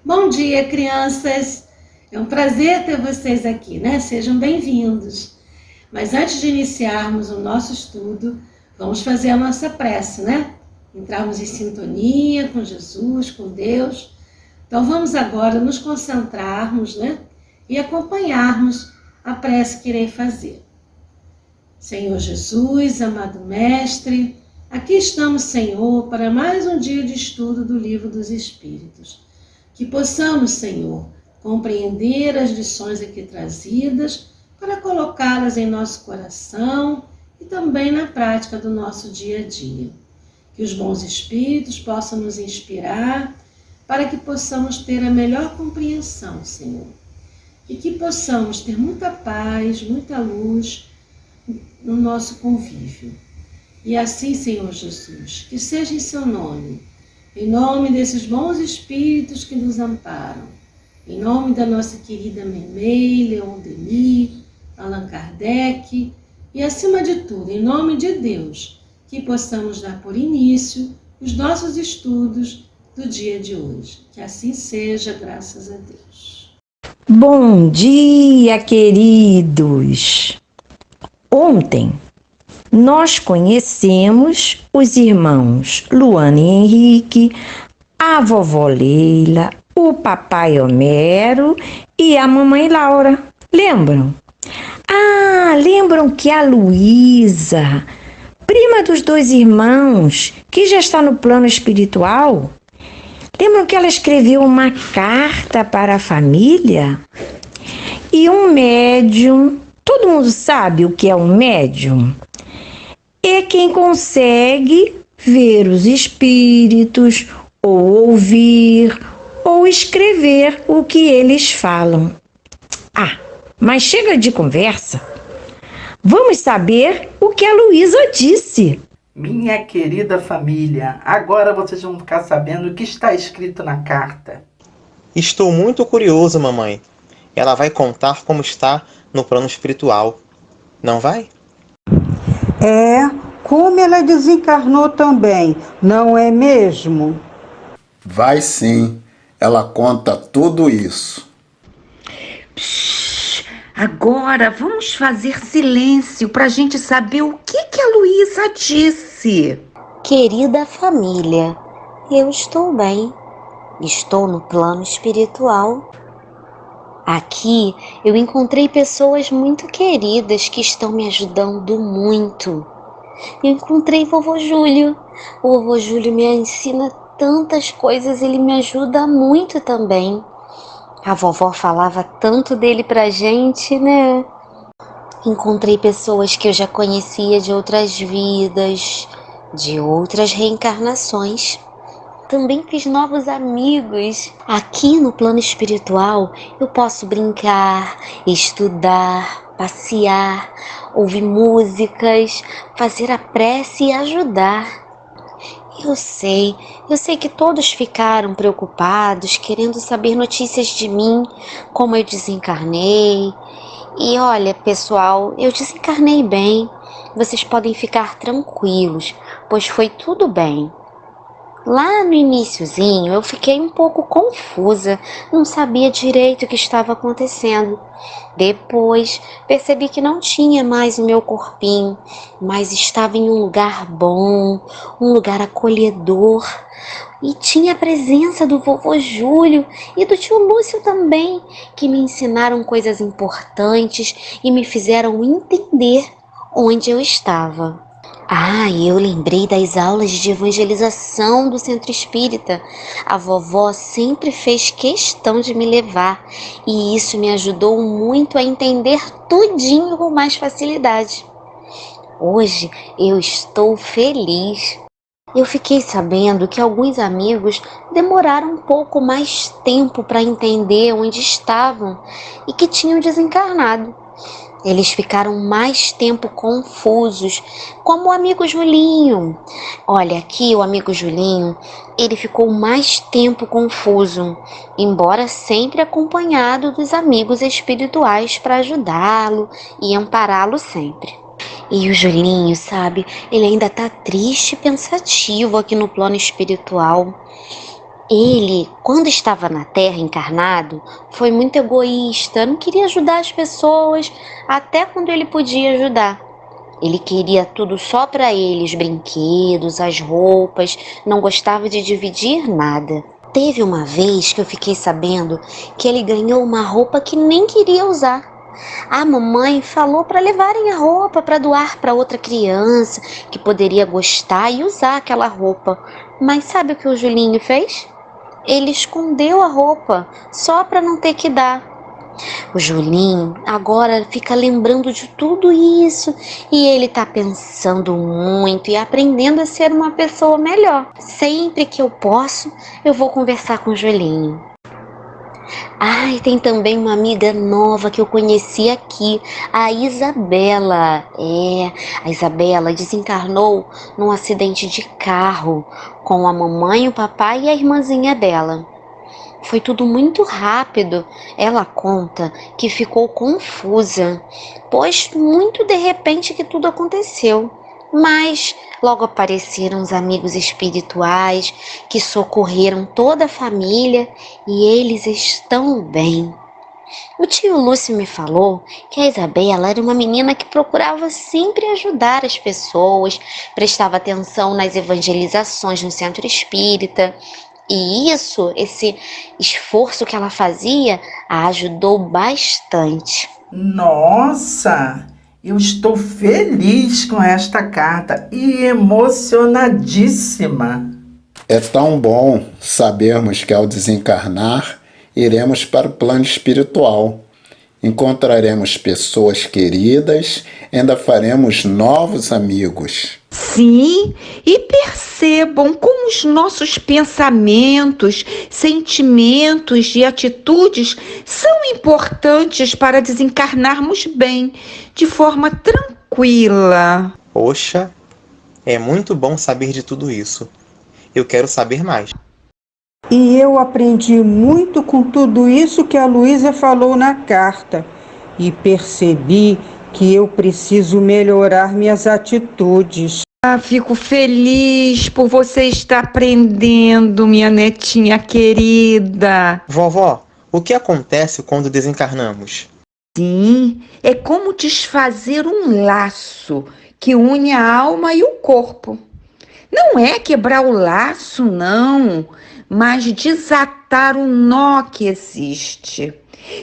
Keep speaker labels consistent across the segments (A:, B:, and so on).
A: Bom dia, crianças! É um prazer ter vocês aqui, né? Sejam bem-vindos. Mas antes de iniciarmos o nosso estudo, vamos fazer a nossa prece, né? Entrarmos em sintonia com Jesus, com Deus. Então vamos agora nos concentrarmos, né? E acompanharmos a prece que irei fazer. Senhor Jesus, amado Mestre, aqui estamos, Senhor, para mais um dia de estudo do Livro dos Espíritos. Que possamos, Senhor, compreender as lições aqui trazidas para colocá-las em nosso coração e também na prática do nosso dia a dia. Que os bons espíritos possam nos inspirar para que possamos ter a melhor compreensão, Senhor. E que possamos ter muita paz, muita luz no nosso convívio. E assim, Senhor Jesus, que seja em seu nome, em nome desses bons espíritos que nos amparam, em nome da nossa querida Meimei, Leon Denis, Allan Kardec e, acima de tudo, em nome de Deus, que possamos dar por início os nossos estudos do dia de hoje. Que assim seja, graças a Deus.
B: Bom dia, queridos! Ontem nós conhecemos os irmãos Luana e Henrique, a vovó Leila, o papai Homero e a mamãe Laura. Lembram? Lembram que a Luísa, prima dos dois irmãos, que já está no plano espiritual, lembram que ela escreveu uma carta para a família? E um médium, todo mundo sabe o que é um médium? É quem consegue ver os espíritos, ou ouvir, ou escrever o que eles falam. Mas chega de conversa. Vamos saber o que a Luísa disse.
C: Minha querida família, agora vocês vão ficar sabendo o que está escrito na carta.
D: Estou muito curioso, mamãe. Ela vai contar como está no plano espiritual, não vai?
E: Como ela desencarnou também, não é mesmo?
F: Vai sim, ela conta tudo isso.
B: Agora vamos fazer silêncio para a gente saber o que a Luísa disse.
G: Querida família, eu estou bem. Estou no plano espiritual. Aqui eu encontrei pessoas muito queridas que estão me ajudando muito. Eu encontrei vovô Júlio. O vovô Júlio me ensina tantas coisas, ele me ajuda muito também. A vovó falava tanto dele pra gente, né? Encontrei pessoas que eu já conhecia de outras vidas, de outras reencarnações. Também fiz novos amigos. Aqui no plano espiritual eu posso brincar, estudar, passear, ouvir músicas, fazer a prece e ajudar. Eu sei que todos ficaram preocupados, querendo saber notícias de mim, como eu desencarnei. E olha, pessoal, eu desencarnei bem. Vocês podem ficar tranquilos, pois foi tudo bem. Lá no iniciozinho eu fiquei um pouco confusa, não sabia direito o que estava acontecendo. Depois percebi que não tinha mais o meu corpinho, mas estava em um lugar bom, um lugar acolhedor. E tinha a presença do vovô Júlio e do tio Lúcio também, que me ensinaram coisas importantes e me fizeram entender onde eu estava. E eu lembrei das aulas de evangelização do Centro Espírita. A vovó sempre fez questão de me levar e isso me ajudou muito a entender tudinho com mais facilidade. Hoje eu estou feliz. Eu fiquei sabendo que alguns amigos demoraram um pouco mais tempo para entender onde estavam e que tinham desencarnado. Eles ficaram mais tempo confusos, como o amigo Julinho. Olha, aqui o amigo Julinho, ele ficou mais tempo confuso, embora sempre acompanhado dos amigos espirituais para ajudá-lo e ampará-lo sempre. E o Julinho, sabe, ele ainda está triste e pensativo aqui no plano espiritual. Ele, quando estava na Terra encarnado, foi muito egoísta, não queria ajudar as pessoas, até quando ele podia ajudar. Ele queria tudo só para ele, os brinquedos, as roupas, não gostava de dividir nada. Teve uma vez que eu fiquei sabendo que ele ganhou uma roupa que nem queria usar. A mamãe falou para levarem a roupa para doar para outra criança que poderia gostar e usar aquela roupa. Mas sabe o que o Julinho fez? Ele escondeu a roupa só para não ter que dar. O Julinho agora fica lembrando de tudo isso e ele tá pensando muito e aprendendo a ser uma pessoa melhor. Sempre que eu posso, eu vou conversar com o Julinho. Ai, tem também uma amiga nova que eu conheci aqui, a Isabela. A Isabela desencarnou num acidente de carro com a mamãe, o papai e a irmãzinha dela. Foi tudo muito rápido. Ela conta que ficou confusa, pois muito de repente que tudo aconteceu. Mas logo apareceram os amigos espirituais que socorreram toda a família e eles estão bem. O tio Lúcio me falou que a Isabela era uma menina que procurava sempre ajudar as pessoas, prestava atenção nas evangelizações no centro espírita. E esse esforço que ela fazia, a ajudou bastante.
C: Nossa, eu estou feliz com esta carta e emocionadíssima.
F: É tão bom sabermos que ao desencarnar, iremos para o plano espiritual. Encontraremos pessoas queridas, ainda faremos novos amigos.
B: Sim, e percebam como os nossos pensamentos, sentimentos e atitudes são importantes para desencarnarmos bem, de forma tranquila.
D: Poxa, é muito bom saber de tudo isso. Eu quero saber mais.
E: E eu aprendi muito com tudo isso que a Luísa falou na carta. E percebi que eu preciso melhorar minhas atitudes.
B: Fico feliz por você estar aprendendo, minha netinha querida.
D: Vovó, o que acontece quando desencarnamos?
B: Sim, é como desfazer um laço que une a alma e o corpo. Não é quebrar o laço, não, mas desatar o nó que existe.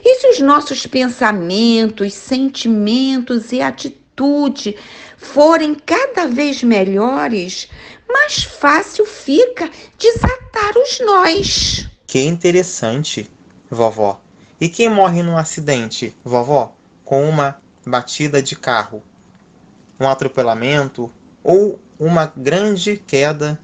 B: E se os nossos pensamentos, sentimentos e atitude forem cada vez melhores, mais fácil fica desatar os nós.
D: Que interessante, vovó. E quem morre num acidente, vovó, com uma batida de carro, um atropelamento ou uma grande queda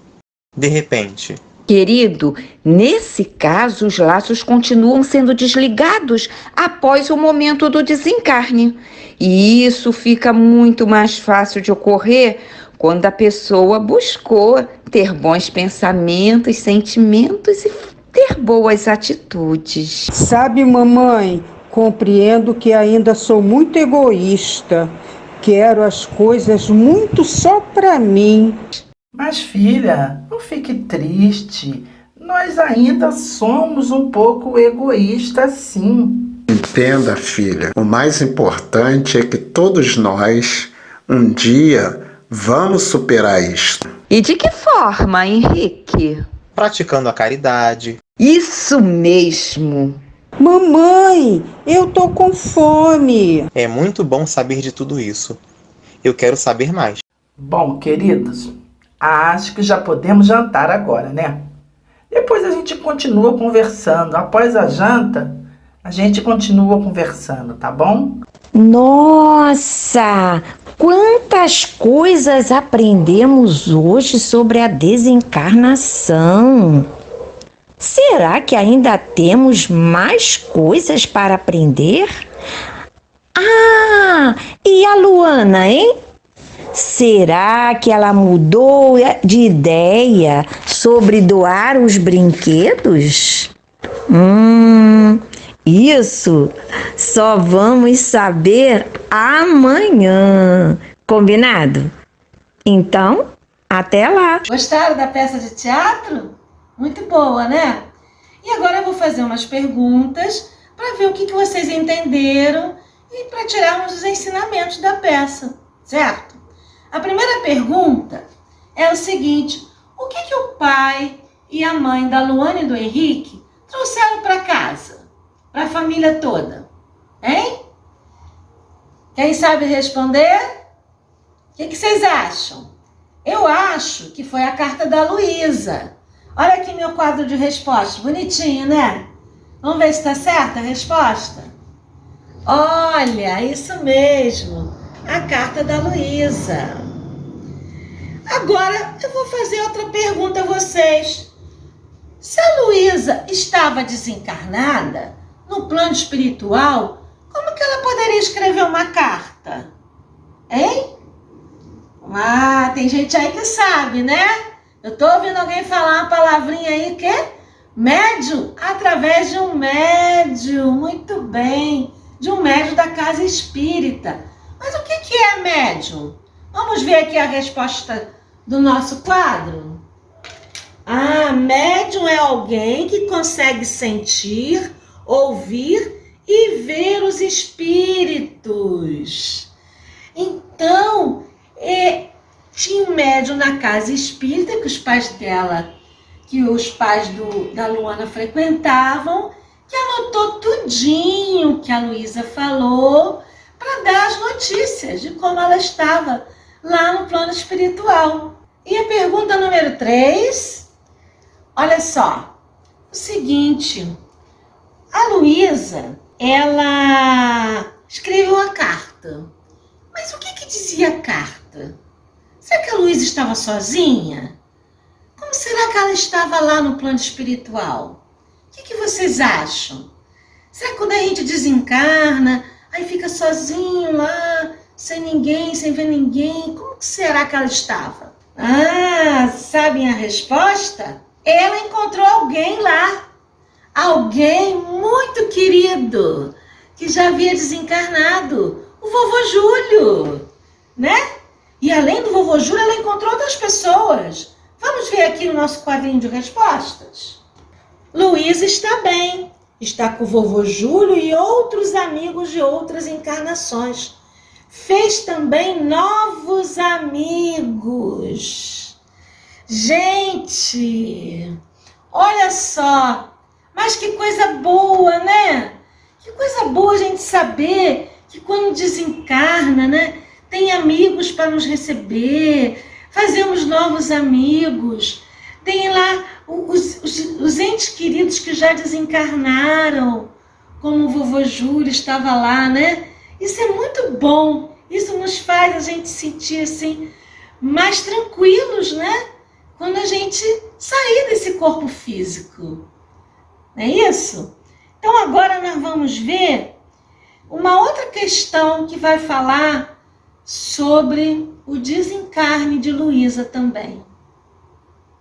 D: de repente?
B: Querido, nesse caso, os laços continuam sendo desligados após o momento do desencarne. E isso fica muito mais fácil de ocorrer quando a pessoa buscou ter bons pensamentos, sentimentos e ter boas atitudes.
E: Sabe, mamãe, compreendo que ainda sou muito egoísta. Quero as coisas muito só para mim.
C: Mas filha, não fique triste. Nós ainda somos um pouco egoístas, sim.
F: Entenda, filha, o mais importante é que todos nós, um dia, vamos superar isto.
B: E de que forma, Henrique?
D: Praticando a caridade.
B: Isso mesmo.
E: Mamãe, eu tô com fome.
D: É muito bom saber de tudo isso. Eu quero saber mais.
C: Bom, queridos, acho que já podemos jantar agora, né? Depois a gente continua conversando. Após a janta, a gente continua conversando, tá bom?
B: Nossa, quantas coisas aprendemos hoje sobre a desencarnação. Será que ainda temos mais coisas para aprender? Ah, e a Luana, hein? Será que ela mudou de ideia sobre doar os brinquedos? Isso só vamos saber amanhã. Combinado? Então, até lá.
A: Gostaram da peça de teatro? Muito boa, né? E agora eu vou fazer umas perguntas para ver o que vocês entenderam e para tirarmos os ensinamentos da peça, certo? A primeira pergunta é o seguinte: o que o pai e a mãe da Luana e do Henrique trouxeram para casa, para a família toda? Hein? Quem sabe responder? O que vocês acham? Eu acho que foi a carta da Luísa. Olha aqui meu quadro de respostas, bonitinho, né? Vamos ver se está certa a resposta? Olha, isso mesmo, a carta da Luísa. Agora eu vou fazer outra pergunta a vocês. Se a Luísa estava desencarnada, no plano espiritual, como que ela poderia escrever uma carta? Hein? Ah, tem gente aí que sabe, né? Eu tô ouvindo alguém falar uma palavrinha aí que é médium, através de um médium, muito bem, de um médium da casa espírita. Mas o que é médium? Vamos ver aqui a resposta do nosso quadro. Ah, médium é alguém que consegue sentir, ouvir e ver os espíritos. Então, tinha um médium na casa espírita que os pais dela, da Luana frequentavam, que anotou tudinho que a Luísa falou para dar as notícias de como ela estava lá no plano espiritual. E a pergunta número 3, olha só, o seguinte: a Luísa, ela escreveu a carta, mas o que dizia a carta? Será que a Luísa estava sozinha? Como será que ela estava lá no plano espiritual? O que vocês acham? Será que quando a gente desencarna, aí fica sozinho lá, sem ninguém, sem ver ninguém? Como que será que ela estava? Ah, sabem a resposta? Ela encontrou alguém lá. Alguém muito querido, que já havia desencarnado. O vovô Júlio, né? E além do vovô Júlio, ela encontrou outras pessoas. Vamos ver aqui no nosso quadrinho de respostas. Luísa está bem. Está com o vovô Júlio e outros amigos de outras encarnações. Fez também novos amigos. Gente, olha só. Mas que coisa boa, né? Que coisa boa a gente saber que quando desencarna, né? Tem amigos para nos receber, fazemos novos amigos, tem lá os entes queridos que já desencarnaram, como o vovô Júlio estava lá, né? Isso é muito bom, isso nos faz a gente sentir assim, mais tranquilos, né? Quando a gente sair desse corpo físico, não é isso? Então agora nós vamos ver uma outra questão que vai falar sobre o desencarne de Luísa também.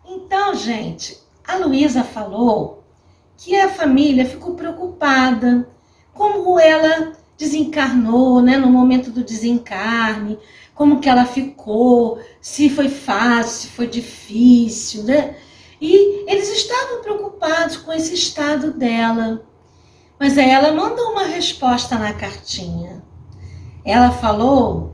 A: Então, gente, a Luísa falou que a família ficou preocupada, como ela desencarnou, né, no momento do desencarne, como que ela ficou, se foi fácil, se foi difícil, né? E eles estavam preocupados com esse estado dela. Mas aí ela mandou uma resposta na cartinha. Ela falou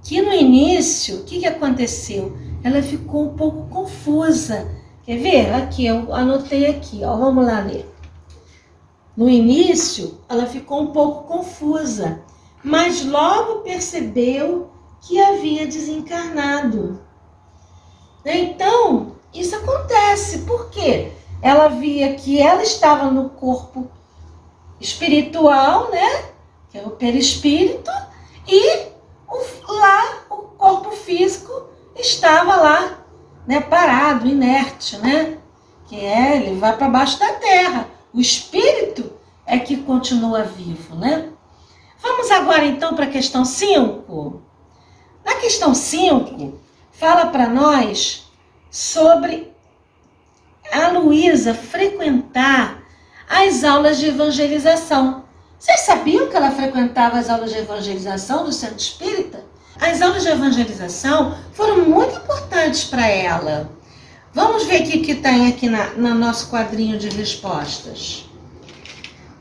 A: que no início, o que aconteceu? Ela ficou um pouco confusa. Quer ver? Aqui, eu anotei aqui, ó, vamos lá ler. No início, ela ficou um pouco confusa, mas logo percebeu que havia desencarnado. Então, isso acontece. Por quê? Ela via que ela estava no corpo espiritual, né? Que é o perispírito, e lá o corpo físico estava lá, né, parado, inerte, né? Que ele vai para baixo da terra. O espírito é que continua vivo, né? Vamos agora então para a questão 5. Na questão 5, fala para nós sobre a Luísa frequentar as aulas de evangelização. Vocês sabiam que ela frequentava as aulas de evangelização do Centro Espírita? As aulas de evangelização foram muito importantes para ela. Vamos ver o que tem aqui no nosso quadrinho de respostas.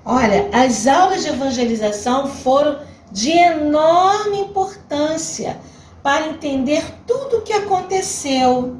A: Olha, as aulas de evangelização foram de enorme importância para entender tudo o que aconteceu,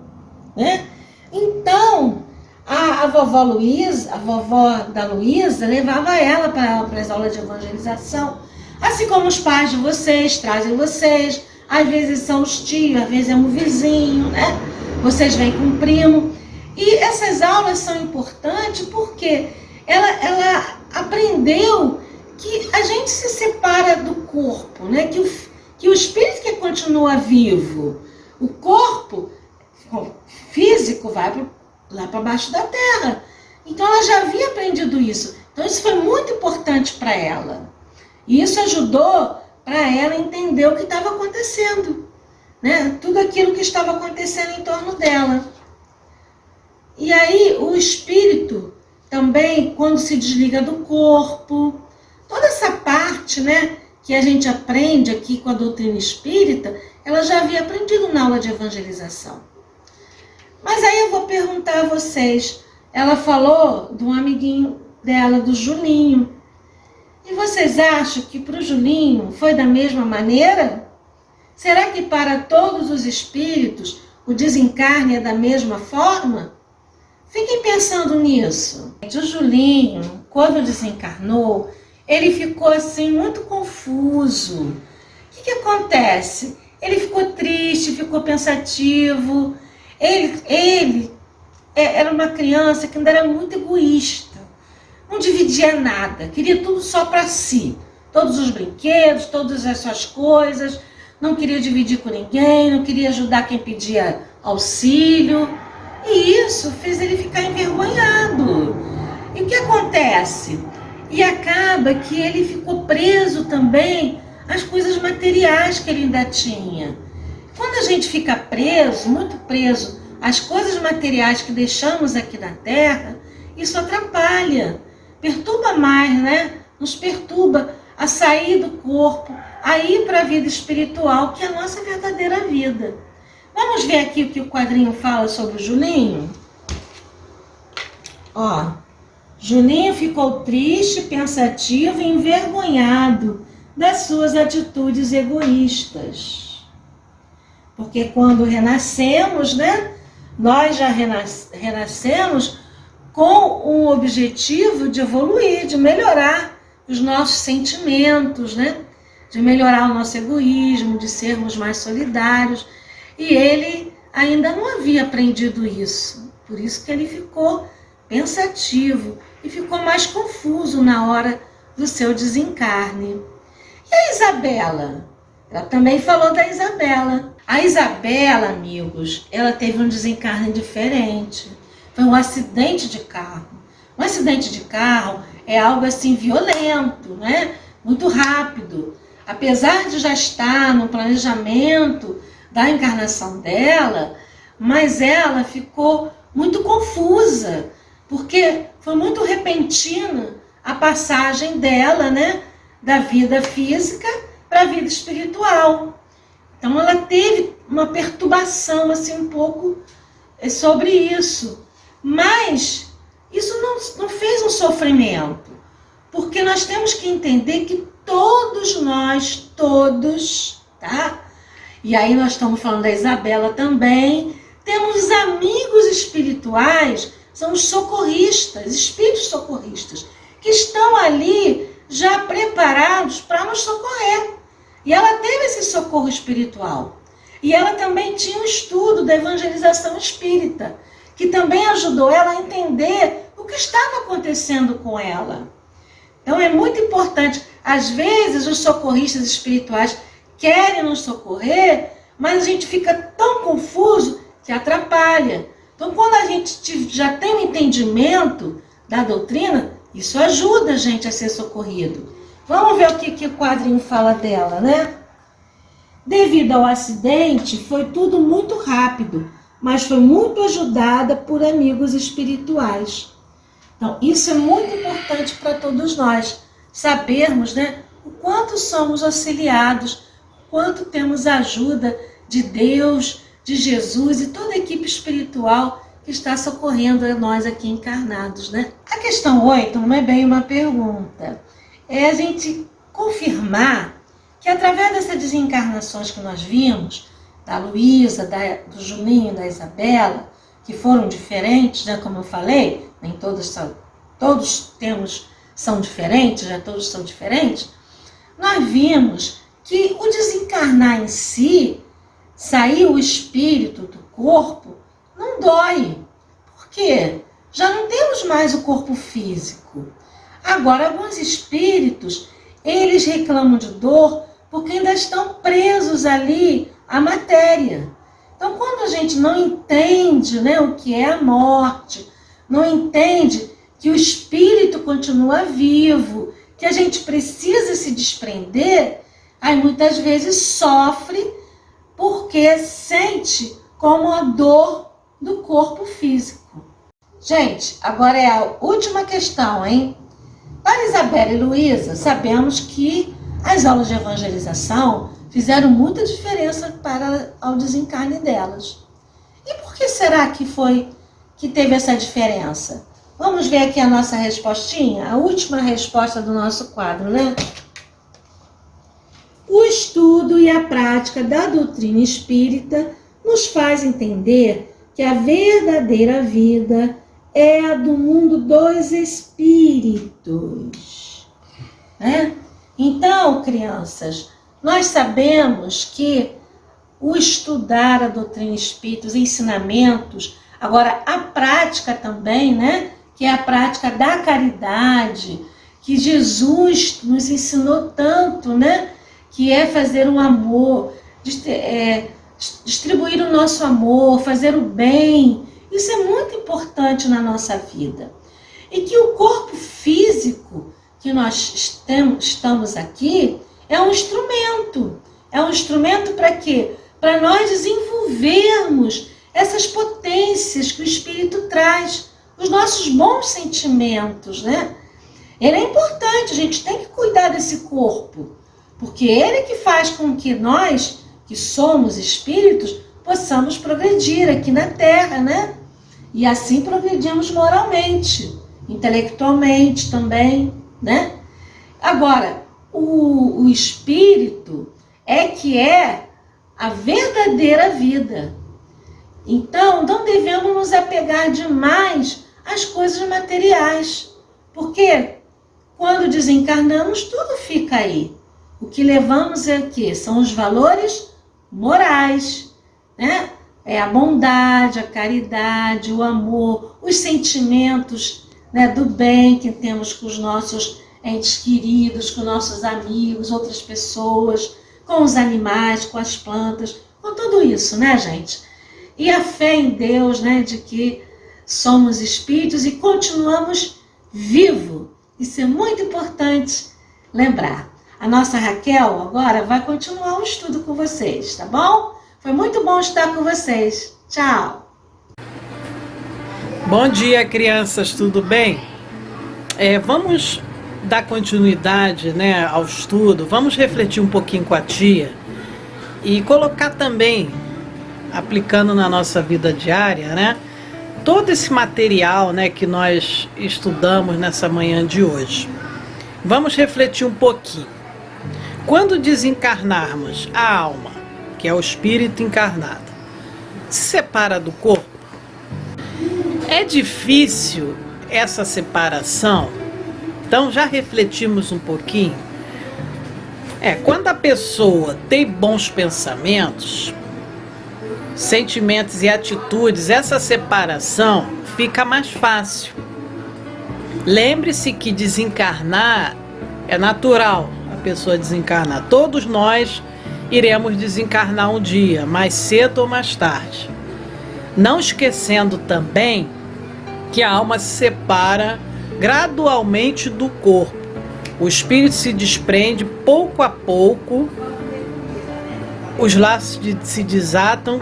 A: né? Então, a vovó Luísa, a vovó da Luísa, levava ela para as aulas de evangelização, assim como os pais de vocês trazem vocês, às vezes são os tios, às vezes é um vizinho, né? Vocês vêm com um primo. E essas aulas são importantes porque ela aprendeu que a gente se separa do corpo, né? Que o espírito que continua vivo, o corpo físico vai lá para baixo da terra. Então ela já havia aprendido isso. Então isso foi muito importante para ela. E isso ajudou para ela entender o que estava acontecendo, né? Tudo aquilo que estava acontecendo em torno dela. E aí o espírito também, quando se desliga do corpo, toda essa parte, né, que a gente aprende aqui com a doutrina espírita, ela já havia aprendido na aula de evangelização. Mas aí eu vou perguntar a vocês, ela falou de um amiguinho dela, do Julinho. E vocês acham que para o Julinho foi da mesma maneira? Será que para todos os espíritos o desencarne é da mesma forma? Fiquem pensando nisso. O Julinho, quando desencarnou, ele ficou assim muito confuso. O que acontece? Ele ficou triste, ficou pensativo. Ele era uma criança que ainda era muito egoísta. Não dividia nada, queria tudo só para si. Todos os brinquedos, todas as suas coisas. Não queria dividir com ninguém, não queria ajudar quem pedia auxílio. E isso fez ele ficar envergonhado. E o que acontece? E acaba que ele ficou preso também às coisas materiais que ele ainda tinha. Quando a gente fica preso, muito preso às coisas materiais que deixamos aqui na Terra, isso atrapalha, perturba mais, né? Nos perturba a sair do corpo, a ir para a vida espiritual, que é a nossa verdadeira vida. Vamos ver aqui o que o quadrinho fala sobre o Julinho? Ó, Julinho ficou triste, pensativo e envergonhado das suas atitudes egoístas. Porque quando renascemos, né, nós já renascemos com o objetivo de evoluir, de melhorar os nossos sentimentos, né, de melhorar o nosso egoísmo, de sermos mais solidários. E ele ainda não havia aprendido isso. Por isso que ele ficou pensativo e ficou mais confuso na hora do seu desencarne. E a Isabela? Ela também falou da Isabela. A Isabela, amigos, ela teve um desencarne diferente. Foi um acidente de carro. Um acidente de carro é algo assim violento, né? Muito rápido. Apesar de já estar no planejamento da encarnação dela, mas ela ficou muito confusa, porque foi muito repentina a passagem dela, né, da vida física para a vida espiritual. Então ela teve uma perturbação assim um pouco sobre isso, mas isso não fez um sofrimento, porque nós temos que entender que todos nós, tá? E aí nós estamos falando da Isabela também, temos amigos espirituais, são os socorristas, espíritos socorristas, que estão ali já preparados para nos socorrer. E ela teve esse socorro espiritual. E ela também tinha um estudo da evangelização espírita, que também ajudou ela a entender o que estava acontecendo com ela. Então é muito importante. Às vezes os socorristas espirituais querem nos socorrer, mas a gente fica tão confuso que atrapalha. Então quando a gente já tem um entendimento da doutrina, isso ajuda a gente a ser socorrido. Vamos ver o que o quadrinho fala dela, né? Devido ao acidente, foi tudo muito rápido, mas foi muito ajudada por amigos espirituais. Então, isso é muito importante para todos nós, sabermos, né, o quanto somos auxiliados, o quanto temos a ajuda de Deus, de Jesus e toda a equipe espiritual que está socorrendo a nós aqui encarnados, né? A questão 8 não é bem uma pergunta, é a gente confirmar que através dessas desencarnações que nós vimos, da Luísa, do Juninho, da Isabela, que foram diferentes, né? Como eu falei, nem todos são diferentes, né? Todos são diferentes, nós vimos que o desencarnar em si, sair o espírito do corpo, não dói. Por quê? Já não temos mais o corpo físico. Agora, alguns espíritos, eles reclamam de dor porque ainda estão presos ali à matéria. Então, quando a gente não entende, né, o que é a morte, não entende que o espírito continua vivo, que a gente precisa se desprender, aí muitas vezes sofre porque sente como a dor do corpo físico. Gente, agora é a última questão, hein? Para Isabela e Luísa, sabemos que as aulas de evangelização fizeram muita diferença para o desencarne delas. E por que será que teve essa diferença? Vamos ver aqui a nossa respostinha, a última resposta do nosso quadro, né? O estudo e a prática da doutrina espírita nos faz entender que a verdadeira vida é a do mundo dos espíritos. Né? Então, crianças, nós sabemos que o estudar a doutrina espírita, os ensinamentos, agora a prática também, né? Que é a prática da caridade, que Jesus nos ensinou tanto, né? Que é fazer o amor, distribuir o nosso amor, fazer o bem. Isso é muito importante na nossa vida. E que o corpo físico que nós estamos aqui é um instrumento. É um instrumento para quê? Para nós desenvolvermos essas potências que o Espírito traz, os nossos bons sentimentos, né? Ele é importante, a gente tem que cuidar desse corpo, porque ele que faz com que nós, que somos espíritos, possamos progredir aqui na Terra, né? E assim progredimos moralmente, intelectualmente também, né? Agora, o espírito é que é a verdadeira vida. Então, não devemos nos apegar demais às coisas materiais, porque quando desencarnamos, tudo fica aí. O que levamos é o quê? São os valores morais, né? É a bondade, a caridade, o amor, os sentimentos, né, do bem que temos com os nossos entes queridos, com nossos amigos, outras pessoas, com os animais, com as plantas, com tudo isso, né, gente? E a fé em Deus, né, de que somos espíritos e continuamos vivos. Isso é muito importante lembrar. A nossa Raquel agora vai continuar o estudo com vocês, tá bom? Foi muito bom estar com vocês. Tchau!
H: Bom dia, crianças, tudo bem? Vamos dar continuidade, né, ao estudo, vamos refletir um pouquinho com a tia e colocar também, aplicando na nossa vida diária, né, todo esse material, né, que nós estudamos nessa manhã de hoje. Vamos refletir um pouquinho. Quando desencarnarmos, a alma, que é o espírito encarnado, se separa do corpo. É difícil essa separação? Então já refletimos um pouquinho? Quando a pessoa tem bons pensamentos, sentimentos e atitudes, essa separação fica mais fácil. Lembre-se que desencarnar é natural, a pessoa desencarnar. Todos nós iremos desencarnar um dia, mais cedo ou mais tarde. Não esquecendo também que a alma se separa gradualmente do corpo. O espírito se desprende pouco a pouco, os laços se desatam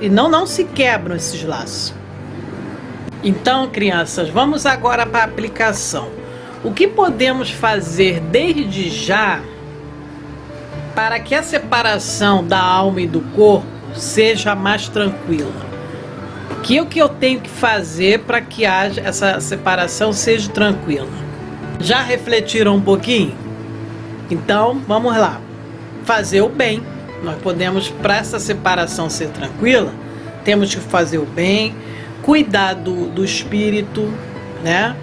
H: e não se quebram esses laços. Então, crianças, vamos agora para a aplicação. O que podemos fazer desde já para que a separação da alma e do corpo seja mais tranquila? O que eu tenho que fazer para que haja essa separação seja tranquila? Já refletiram um pouquinho? Então, vamos lá. Fazer o bem. Nós podemos, para essa separação ser tranquila, temos que fazer o bem, cuidar do espírito, né?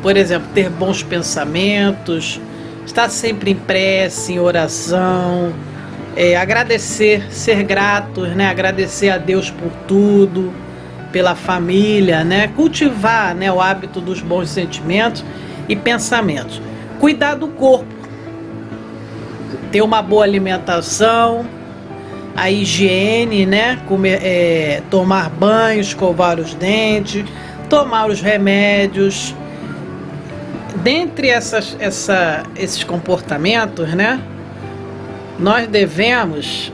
H: Por exemplo, ter bons pensamentos, estar sempre em prece, em oração, agradecer, ser gratos, né? Agradecer a Deus por tudo, pela família, né? Cultivar, né, o hábito dos bons sentimentos e pensamentos. Cuidar do corpo, ter uma boa alimentação, a higiene, né? Comer, tomar banho, escovar os dentes, tomar os remédios. Dentre esses comportamentos, né, nós devemos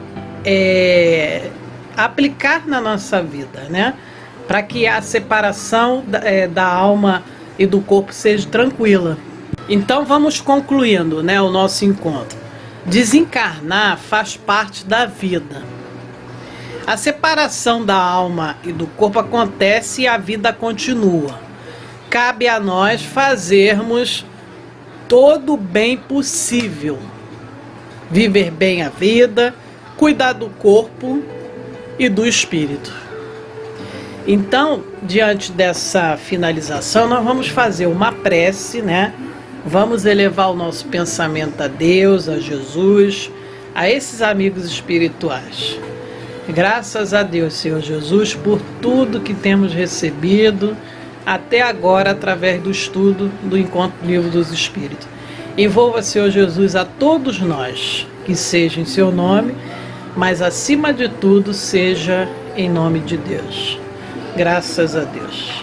H: aplicar na nossa vida, né, para que a separação da alma e do corpo seja tranquila. Então vamos concluindo, né, o nosso encontro. Desencarnar faz parte da vida. A separação da alma e do corpo acontece e a vida continua. Cabe a nós fazermos todo o bem possível. Viver bem a vida, cuidar do corpo e do espírito. Então, diante dessa finalização, nós vamos fazer uma prece, né? Vamos elevar o nosso pensamento a Deus, a Jesus, a esses amigos espirituais. Graças a Deus, Senhor Jesus, por tudo que temos recebido até agora através do estudo do Encontro Livre dos Espíritos. Envolva, Senhor Jesus, a todos nós, que seja em seu nome, mas acima de tudo seja em nome de Deus. Graças a Deus.